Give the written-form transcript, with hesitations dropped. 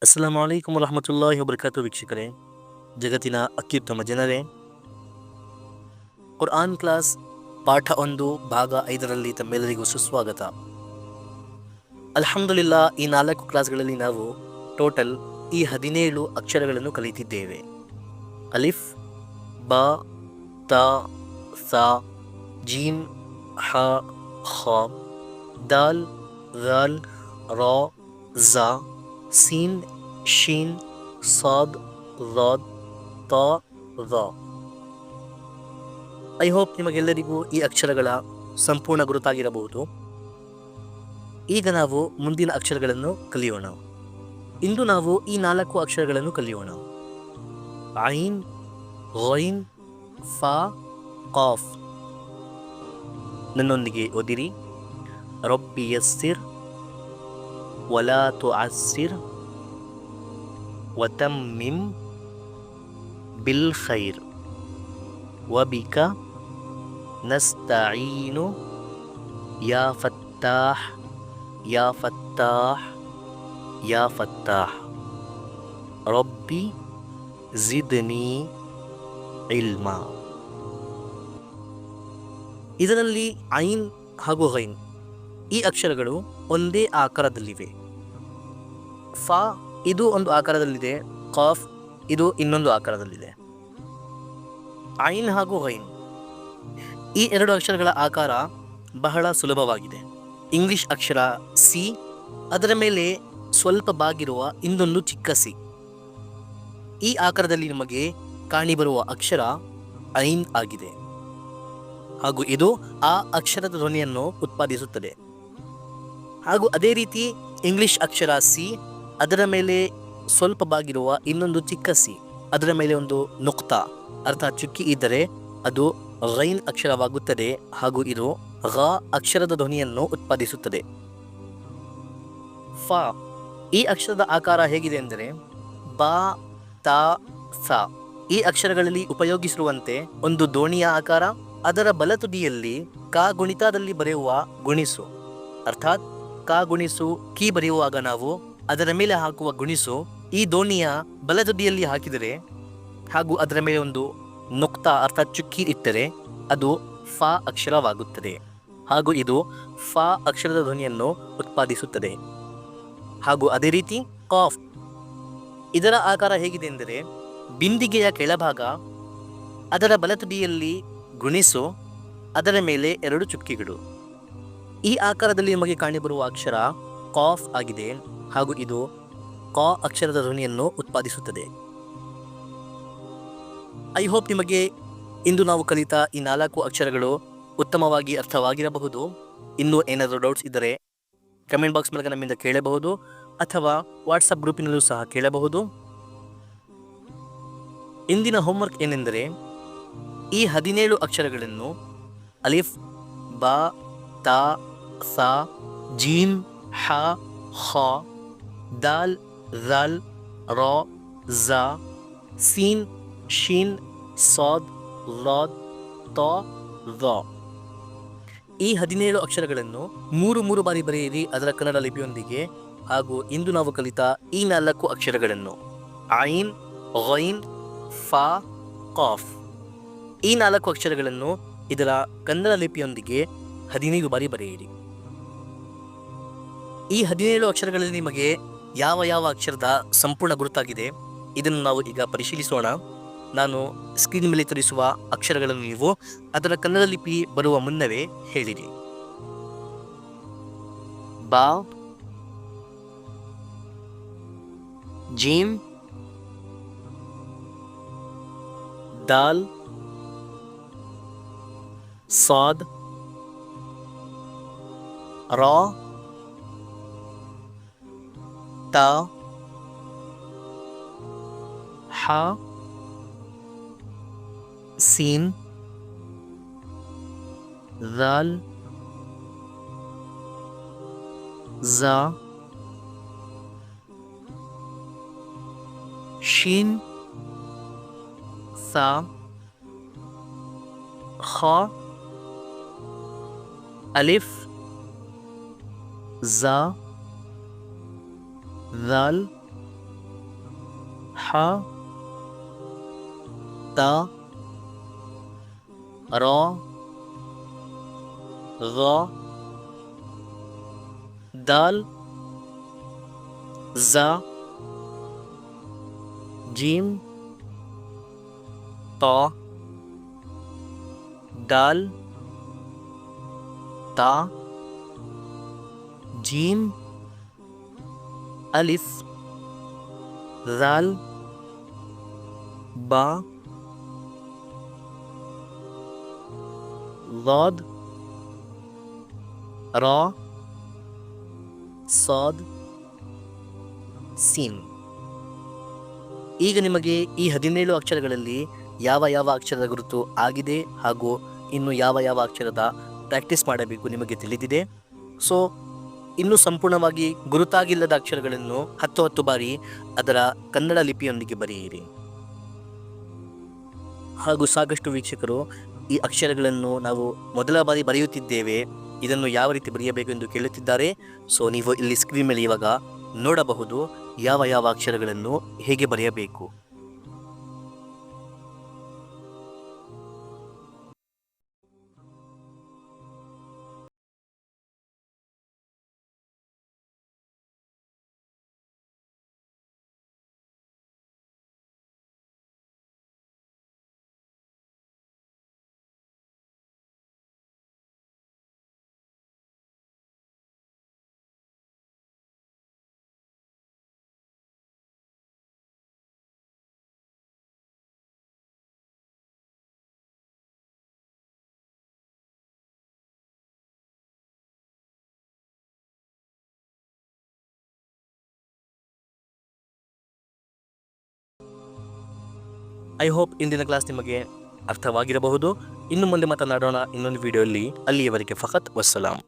ಅಸ್ಸಲಾಮು ಅಲೈಕುಮ್ ವರಹಮತುಲ್ಲಾಹಿ ವಬರಕಾತು. ವೀಕ್ಷಕರೇ, ಜಗತ್ತಿನ ಅತ್ಯುತ್ತಮ ಜನರೇ, ಕುರ್ಆನ್ ಕ್ಲಾಸ್ ಪಾಠ 1 ಭಾಗ 5ರಲ್ಲಿ ತಮ್ಮೆಲ್ಲರಿಗೂ ಸುಸ್ವಾಗತ. ಅಲ್ಹಮ್ದುಲಿಲ್ಲಾ, ಈ 4 ಕ್ಲಾಸ್ಗಳಲ್ಲಿ ನಾವು ಟೋಟಲ್ ಈ 17 ಅಕ್ಷರಗಳನ್ನು ಕಲಿತಿದ್ದೇವೆ. ಅಲಿಫ್, ಬಾ, ತಾ, ಸಾ, ಜೀಮ್, ಹ, ಖ, ದಾಲ್, ಝಾಲ್, ರಾ, ಝಾ, ಸೀನ್, ಶೀನ್, ಸಾದ್, ಝಾದ್, ತಾ, ಝಾ. ಐ ಹೋಪ್ ನಿಮಗೆಲ್ಲರಿಗೂ ಈ ಅಕ್ಷರಗಳ ಸಂಪೂರ್ಣ ಗುರುತಾಗಿರಬಹುದು. ಈಗ ನಾವು ಮುಂದಿನ ಅಕ್ಷರಗಳನ್ನು ಕಲಿಯೋಣ. ಇಂದು ನಾವು ಈ 4 ಅಕ್ಷರಗಳನ್ನು ಕಲಿಯೋಣ. ಐನ್, ಗೈನ್, ಫಾ, ಕಾಫ್. ನನ್ನೊಂದಿಗೆ ಓದಿರಿ. ರಬ್ಬಿ ಯಸ್ಸಿರ್ ವಲಾ ತುಅಸ್ಸಿರ್ ವತಮ್ಮಿಮ್ ಬಿಲ್ ಖೈರ್ ವಬಿಕ ನಸ್ತഈನು ಯಾ ಫತ್ತಾಹ್ ಯಾ ಫತ್ತಾಹ್ ಯಾ ಫತ್ತಾಹ್. ರಬ್ಬಿ ಜಿದ್ನಿ ಇಲ್ಮಾ. ಇದರಲ್ಲಿ ಐನ್ ಹಾಗೂ ಗೈನ್ ಈ ಅಕ್ಷರಗಳು ಒಂದೇ ಆಕಾರದಲ್ಲಿವೆ. ಫಾ ಇದು ಒಂದು ಆಕಾರದಲ್ಲಿದೆ, ಕಾಫ್ ಇದು ಇನ್ನೊಂದು ಆಕಾರದಲ್ಲಿದೆ. ಐನ್ ಹಾಗೂ ಗೈನ್ ಈ 2 ಅಕ್ಷರಗಳ ಆಕಾರ ಬಹಳ ಸುಲಭವಾಗಿದೆ. ಇಂಗ್ಲಿಷ್ ಅಕ್ಷರ ಸಿ, ಅದರ ಮೇಲೆ ಸ್ವಲ್ಪ ಬಾಗಿರುವ ಇನ್ನೊಂದು ಚಿಕ್ಕ ಸಿ. ಈ ಆಕಾರದಲ್ಲಿ ನಿಮಗೆ ಕಾಣಿಬರುವ ಅಕ್ಷರ ಐನ್ ಆಗಿದೆ, ಹಾಗೂ ಇದು ಆ ಅಕ್ಷರದ ಧ್ವನಿಯನ್ನು ಉತ್ಪಾದಿಸುತ್ತದೆ. ಹಾಗೂ ಅದೇ ರೀತಿ ಇಂಗ್ಲಿಷ್ ಅಕ್ಷರ ಸಿ, ಅದರ ಮೇಲೆ ಸ್ವಲ್ಪ ಬಾಗಿರುವ ಇನ್ನೊಂದು ಚಿಕ್ಕ ಸಿ, ಅದರ ಮೇಲೆ ಒಂದು ನುಕ್ತಾ ಅರ್ಥಾತ್ ಚುಕ್ಕಿ ಇದ್ದರೆ ಅದು ಗೈನ್ ಅಕ್ಷರವಾಗುತ್ತದೆ, ಹಾಗೂ ಇದು ಗ ಅಕ್ಷರದ ಧ್ವನಿಯನ್ನು ಉತ್ಪಾದಿಸುತ್ತದೆ. ಫಾ ಈ ಅಕ್ಷರದ ಆಕಾರ ಹೇಗಿದೆ ಎಂದರೆ ಬಾ, ತಾ, ಸಾ ಈ ಅಕ್ಷರಗಳಲ್ಲಿ ಉಪಯೋಗಿಸಿರುವಂತೆ ಒಂದು ದೋಣಿಯ ಆಕಾರ. ಅದರ ಬಲತುದಿಯಲ್ಲಿ ಕಾ ಗುಣಿತದಲ್ಲಿ ಬರೆಯುವ ಗುಣಿಸು ಅರ್ಥಾತ್ ಕಾ ಗುಣಿಸು ಕೀ ಬರೆಯುವಾಗ ನಾವು ಅದರ ಮೇಲೆ ಹಾಕುವ ಗುಣಿಸು ಈ ದೋಣಿಯ ಬಲತುದಿಯಲ್ಲಿ ಹಾಕಿದರೆ, ಹಾಗೂ ಅದರ ಮೇಲೆ ಒಂದು ನುಕ್ತಾ ಅರ್ಥಾತ್ ಚುಕ್ಕಿ ಇಟ್ಟರೆ ಅದು ಫಾ ಅಕ್ಷರವಾಗುತ್ತದೆ, ಹಾಗೂ ಇದು ಫಾ ಅಕ್ಷರದ ಧ್ವನಿಯನ್ನು ಉತ್ಪಾದಿಸುತ್ತದೆ. ಹಾಗೂ ಅದೇ ರೀತಿ ಕಾಫ್ ಇದರ ಆಕಾರ ಹೇಗಿದೆ ಎಂದರೆ ಬಿಂದಿಗೆಯ ಕೆಳಭಾಗ, ಅದರ ಬಲತುದಿಯಲ್ಲಿ ಗುಣಿಸು, ಅದರ ಮೇಲೆ 2 ಚುಕ್ಕಿಗಳು. ಈ ಆಕಾರದಲ್ಲಿ ನಿಮಗೆ ಕಾಣಿಬರುವ ಅಕ್ಷರ ಕಾಫ್ ಆಗಿದೆ, ಹಾಗೂ ಇದು ಕಾ ಅಕ್ಷರದ ಧ್ವನಿಯನ್ನು ಉತ್ಪಾದಿಸುತ್ತದೆ. ಐ ಹೋಪ್ ನಿಮಗೆ ಇಂದು ನಾವು ಕಲಿತ ಈ 4 ಅಕ್ಷರಗಳು ಉತ್ತಮವಾಗಿ ಅರ್ಥವಾಗಿರಬಹುದು. ಇನ್ನೂ ಏನಾದರೂ ಡೌಟ್ಸ್ ಇದ್ದರೆ ಕಮೆಂಟ್ ಬಾಕ್ಸ್ ಮೂಲಕ ನಮ್ಮಿಂದ ಕೇಳಬಹುದು, ಅಥವಾ ವಾಟ್ಸಪ್ ಗ್ರೂಪಿನಲ್ಲೂ ಸಹ ಕೇಳಬಹುದು. ಇಂದಿನ ಹೋಮ್ವರ್ಕ್ ಏನೆಂದರೆ ಈ 17 ಅಕ್ಷರಗಳನ್ನು ಅಲಿಫ್, ಬಾ, ತಾ, ಸಾ, ಜೀಮ್, ಹ, ಖ, ದಾಲ್, ಝಾಲ್, ರಾ, ಝಾ, ಸೀನ್, ಶೀನ್, ಸಾದ್, ಝಾದ್, ತಾ, ಝಾ ಈ 17 ಅಕ್ಷರಗಳನ್ನು 3 ಬಾರಿ ಬರೆಯಿರಿ ಅದರ ಕನ್ನಡ ಲಿಪಿಯೊಂದಿಗೆ. ಹಾಗೂ ಇಂದು ನಾವು ಕಲಿತ ಈ 4 ಅಕ್ಷರಗಳನ್ನು ಐನ್, ಗೈನ್, ಫಾ, ಕಾಫ್ ಈ 4 ಅಕ್ಷರಗಳನ್ನು ಇದರ ಕನ್ನಡ ಲಿಪಿಯೊಂದಿಗೆ 15 ಬಾರಿ ಬರೆಯಿರಿ. ಈ 17 ಅಕ್ಷರಗಳಲ್ಲಿ ನಿಮಗೆ ಯಾವ ಯಾವ ಅಕ್ಷರದ ಸಂಪೂರ್ಣ ಗುರುತಾಗಿದೆ ಇದನ್ನು ನಾವು ಈಗ ಪರಿಶೀಲಿಸೋಣ. ನಾನು ಸ್ಕ್ರೀನ್ ಮೇಲೆ ತೋರಿಸುವ ಅಕ್ಷರಗಳನ್ನು ನೀವು ಅದರ ಕನ್ನಡ ಲಿಪಿ ಬರುವ ಮುನ್ನವೇ ಹೇಳಿರಿ. ಬಾ, ಜೀಮ್, ದಾಲ್, ಸಾದ್, ರಾ, ತಾ, ಹ, ಸೀನ್, ಝಾಲ್, ಝಾ, ಶೀನ್, ಸಾ, ಖ, ಅಲಿಫ್, ಝಾ, ಝಾಲ್, ಹ ತ ರ ಗ ದಾಲ್ ಝ ಜೀಮ್ ತ दाल ता जीम अलिफ जाल बा ज़ाद रा साद सीन. ಈಗ ನಿಮಗೆ ಈ 17 ಅಕ್ಷರಗಳಲ್ಲಿ ಯಾವ ಯಾವ ಅಕ್ಷರದ ಗುರುತು ಆಗಿದೆ ಹಾಗೂ ಇನ್ನು ಯಾವ ಯಾವ ಅಕ್ಷರದ ಪ್ರಾಕ್ಟೀಸ್ ಮಾಡಬೇಕು ನಿಮಗೆ ತಿಳಿದಿದೆ. ಸೊ ಇನ್ನೂ ಸಂಪೂರ್ಣವಾಗಿ ಗುರುತಾಗಿಲ್ಲದ ಅಕ್ಷರಗಳನ್ನು 10 ಬಾರಿ ಅದರ ಕನ್ನಡ ಲಿಪಿಯೊಂದಿಗೆ ಬರೆಯಿರಿ. ಹಾಗೂ ಸಾಕಷ್ಟು ವೀಕ್ಷಕರು ಈ ಅಕ್ಷರಗಳನ್ನು ನಾವು ಮೊದಲ ಬಾರಿ ಬರೆಯುತ್ತಿದ್ದೇವೆ, ಇದನ್ನು ಯಾವ ರೀತಿ ಬರೆಯಬೇಕು ಎಂದು ಕೇಳುತ್ತಿದ್ದಾರೆ. ಸೊ ನೀವು ಇಲ್ಲಿ ಸ್ಕ್ರೀನ್ ಮೇಲೆ ಇವಾಗ ನೋಡಬಹುದು ಯಾವ ಯಾವ ಅಕ್ಷರಗಳನ್ನು ಹೇಗೆ ಬರೆಯಬೇಕು. ಐ ಹೋಪ್ ಇಂದಿನ ಕ್ಲಾಸ್ ನಿಮಗೆ ಅರ್ಥವಾಗಿರಬಹುದು. ಇನ್ನು ಮುಂದೆ ಮಾತನಾಡೋಣ ಇನ್ನೊಂದು ವಿಡಿಯೋಲಿ. ಅಲ್ಲಿಯವರೆಗೆ ಫಕತ್ ವಸ್ಸಲಾಂ.